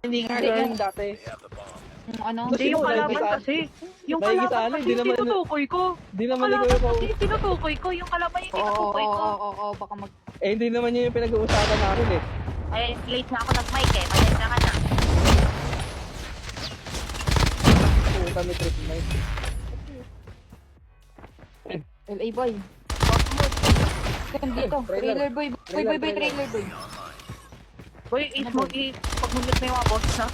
Hindi nga yun dati. Ano? Hindi yung kalaban kasi. Yung kalaban kasi tinutukoy ko. Hindi naman Kalaban ikaw kasi tinutukoy ko. Yung kalaban yung tinutukoy ko. Oo, baka mag... Eh, hindi naman yun yung pinag-uusapan namin eh. Ay, late na ako nag-mic eh. Pasensya ka na. Puta may trip na yun. LA boy. Dito. Trailer boy. Boy, trailer boy. Uy, pag-mute na yung mga boss na.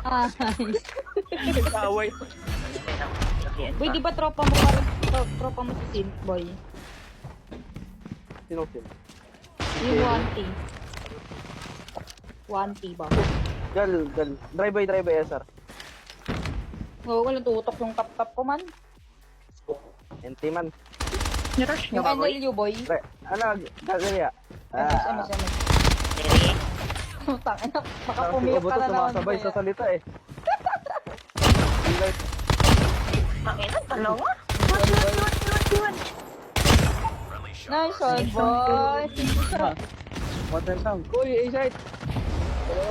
Ah, Away. boy, di ba tropa mo parang tropa mo si Sim, boy? Sino sino? Yung 1T. 1T ba? Gal. Drive by SR. Oo, walang tutok yung tap-tap ko man. NT man. Nirush nyo Yung ba, boy? NLU, boy. Ano? Galaya. MS. Dere. Tangina, baka pumiyok ka na naman. Sumasabay sa salita eh. Tangina, dalawa? What? Nice one, boy. What the sound? Uy, A-side.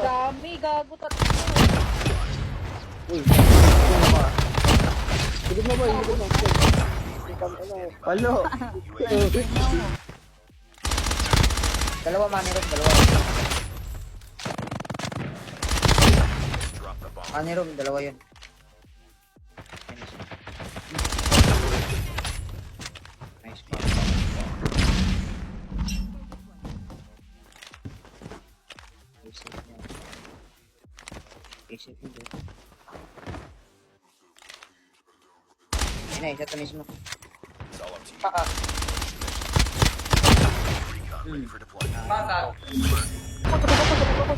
Dami, gago tatlo. Uy. Higit mo boy, higit mo. Palo. Dalawa manirom, dalawa. Manirom, dalawa yun. Nice call. Isip niya. Ayun na, isa to mismo.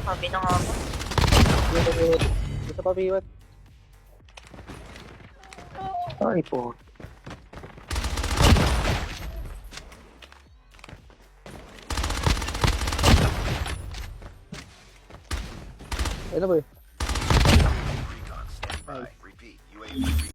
Sabi na nga ako. Gusto pa piwat. Ay po. Ano ba yun?